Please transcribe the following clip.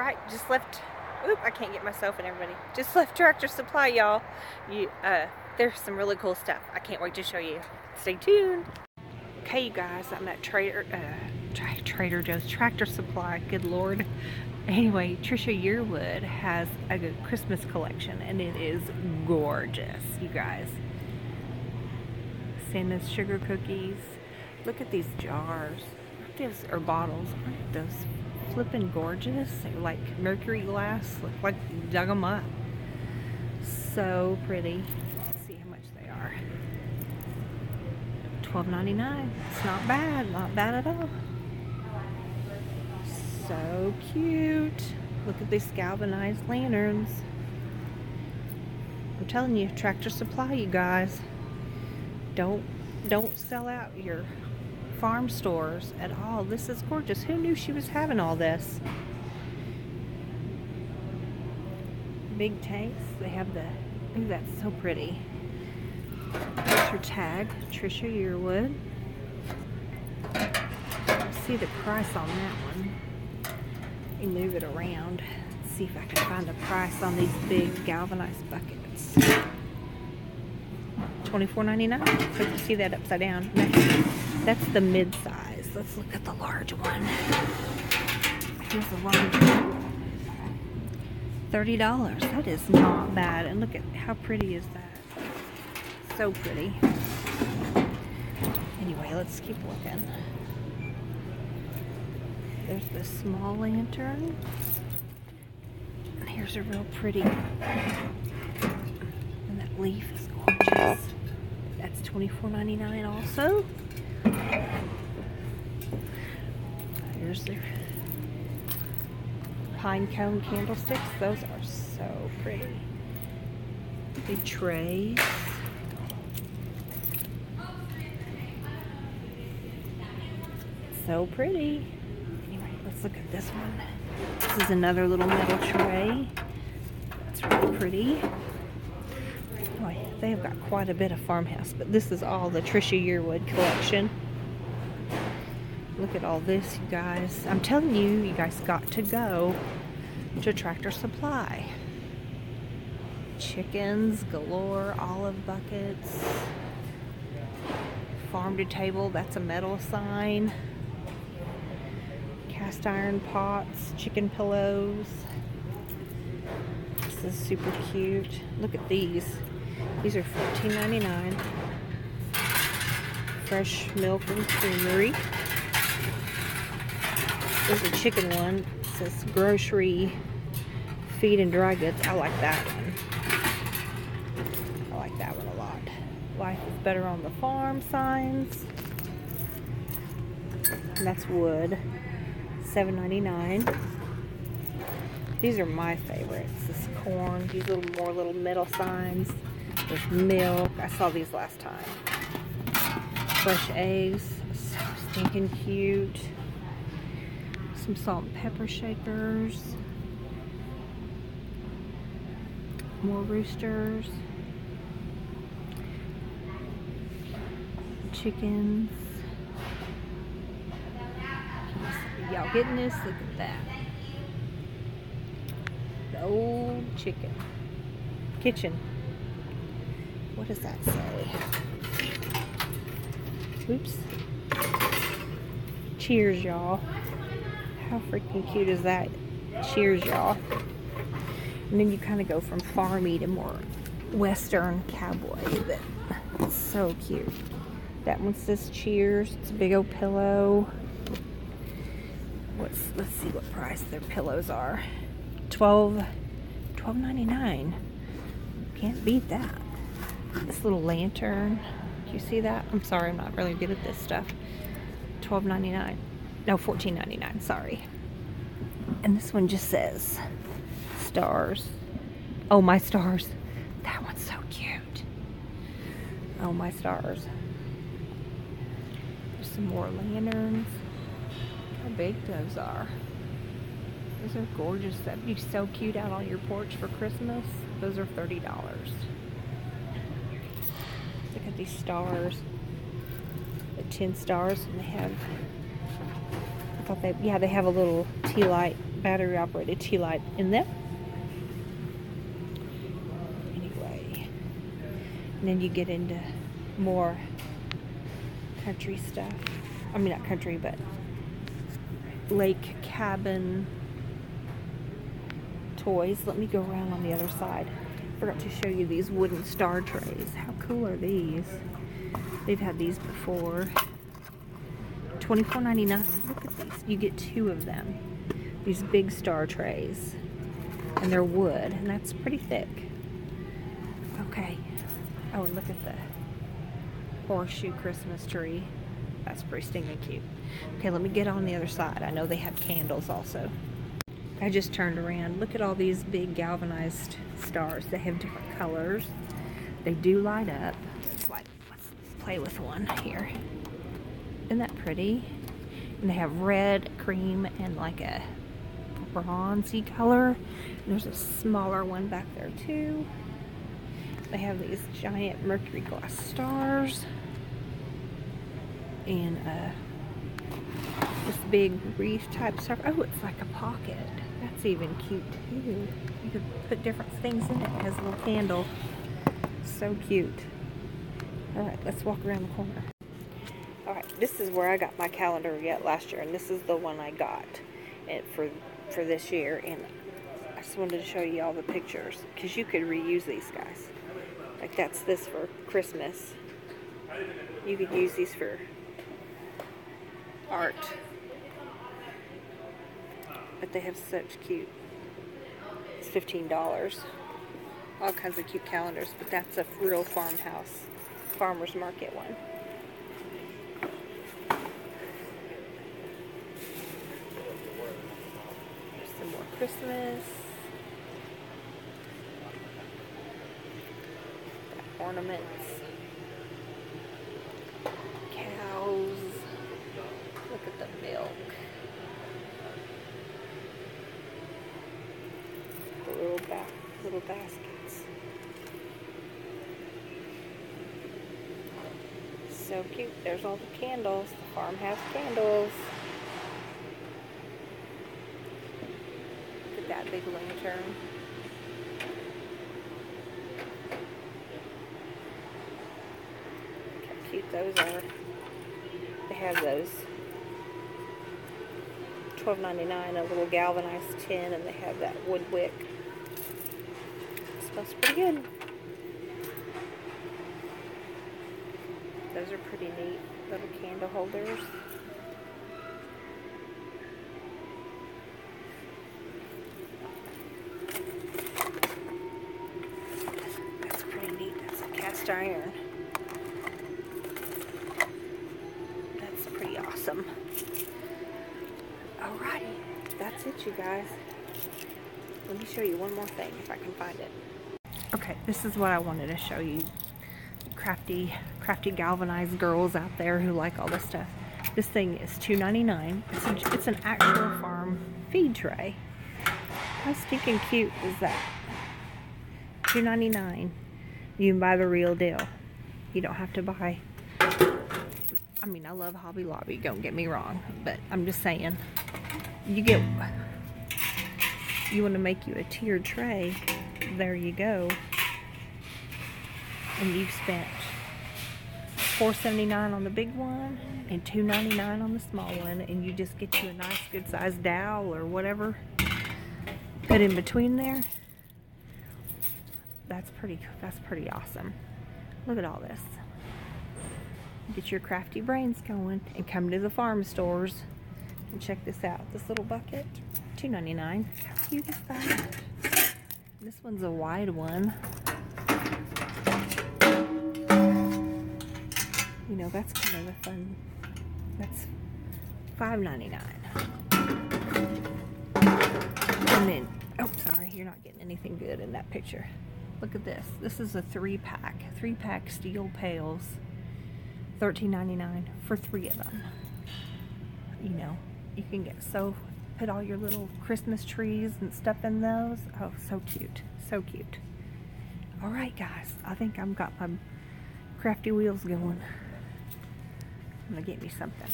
Right, just left. Oop, I can't get myself and everybody. Just left Tractor Supply, y'all. There's some really cool stuff. I can't wait to show you. Stay tuned. Okay, you guys, I'm at Trader Joe's Tractor Supply. Good Lord. Anyway, Trisha Yearwood has a good Christmas collection, and it is gorgeous, you guys. Santa's sugar cookies. Look at these jars. Or bottles. Aren't those flippin' gorgeous? They're like mercury glass. Look like you dug them up. So pretty. Let's see how much they are. $12.99. It's not bad. Not bad at all. So cute. Look at these galvanized lanterns. I'm telling you, Tractor Supply, you guys. Don't sell out your farm stores at all. This is gorgeous. Who knew she was having all this? Big tanks. They have the, ooh, that's so pretty. There's her tag, Trisha Yearwood. See the price on that one. You move it around. Let's see if I can find a price on these big galvanized buckets. $24.99. So you see that upside down. That's the mid-size. Let's look at the large one. Here's the large one. $30. That is not bad. And look at how pretty is that. So pretty. Anyway, let's keep looking. There's this small lantern. And here's a real pretty. And that leaf is gorgeous. That's $24.99 also. Here's their pine cone candlesticks. Those are so pretty. Big trays. So pretty. Anyway, let's look at this one. This is another little metal tray. That's really pretty. Boy, they have got quite a bit of Farmhouse, but this is all the Trisha Yearwood collection. Look at all this, you guys. I'm telling you, you guys got to go to Tractor Supply. Chickens galore, olive buckets, farm to table, that's a metal sign. Cast iron pots, chicken pillows. This is super cute. Look at these. These are $14.99. Fresh milk and creamery. There's a chicken one. It says grocery, feed and dry goods. I like that one. I like that one a lot. Life is better on the farm signs. And that's wood. $7.99. These are my favorites. This corn. These little metal signs. There's milk. I saw these last time. Fresh eggs. So stinking cute. Some salt and pepper shakers. More roosters. Chickens. Y'all getting this? Look at that. The old chicken. Kitchen. What does that say? Oops. Cheers, y'all. How freaking cute is that? Cheers, y'all. And then you kind of go from farmy to more western cowboy. But it's so cute. That one says cheers. It's a big old pillow. Let's see what price their pillows are. $12.99. Can't beat that. This little lantern. Do you see that? I'm sorry, I'm not really good at this stuff. $12.99. No, $14.99, sorry. And this one just says stars. Oh, my stars. That one's so cute. Oh, my stars. There's some more lanterns. Look how big those are. Those are gorgeous. That'd be so cute out on your porch for Christmas. Those are $30. Look at these stars. The 10 stars, and they have, they have a little tea light battery operated tea light in them. Anyway, and then you get into more country stuff. I mean, not country, but lake cabin toys. Let me go around on the other side. Forgot to show you these wooden star trays. How cool are these? They've had these before. $24.99. Look at these. You get 2 of them. These big star trays. And they're wood, and that's pretty thick. Okay. Oh, and look at the horseshoe Christmas tree. That's pretty stinking cute. Okay, let me get on the other side. I know they have candles also. I just turned around. Look at all these big galvanized stars. They have different colors. They do light up. Let's play with one here. Isn't that pretty? And they have red, cream, and like a bronzy color. And there's a smaller one back there too. They have these giant mercury glass stars. And this big wreath type star. Oh, it's like a pocket. That's even cute too. You could put different things in it. It has a little candle. So cute. Alright, let's walk around the corner. Alright, this is where I got my calendar last year, and this is the one I got for this year. And I just wanted to show you all the pictures, because you could reuse these guys. Like that's this for Christmas. You could use these for art. But they have such cute. It's $15. All kinds of cute calendars, but that's a real farmhouse, farmer's market one. There's some more Christmas. Ornaments. Cows. Look at the milk. The little baskets. So cute. There's all the candles. The farmhouse candles. Look at that big lantern. Look how cute those are. They have those. $12.99, a little galvanized tin, and they have that wood wick. It smells pretty good. Those are pretty neat little candle holders. That's pretty neat. That's a cast iron. That's pretty awesome. Alrighty, that's it, you guys. Let me show you one more thing if I can find it. Okay, this is what I wanted to show you. Crafty galvanized girls out there who like all this stuff. This thing is $2.99. It's an actual farm feed tray. How stinking cute is that? $2.99. You can buy the real deal. You don't have to buy. I mean, I love Hobby Lobby, don't get me wrong, but I'm just saying, you want to make you a tiered tray, there you go, and you've spent $4.79 on the big one and $2.99 on the small one, and you just get you a nice good sized dowel or whatever put in between there. That's pretty awesome. Look at all this. Get your crafty brains going and come to the farm stores and check this out. This little bucket, $2.99. How cute is that? This one's a wide one. You know, that's kind of a fun. That's $5.99. And then, oh, sorry, you're not getting anything good in that picture. Look at this. This is a 3-pack steel pails. $13.99 for 3 of them. You know, you can put all your little Christmas trees and stuff in those. Oh, so cute, so cute. All right, guys, I think I've got my crafty wheels going. I'm gonna get me something.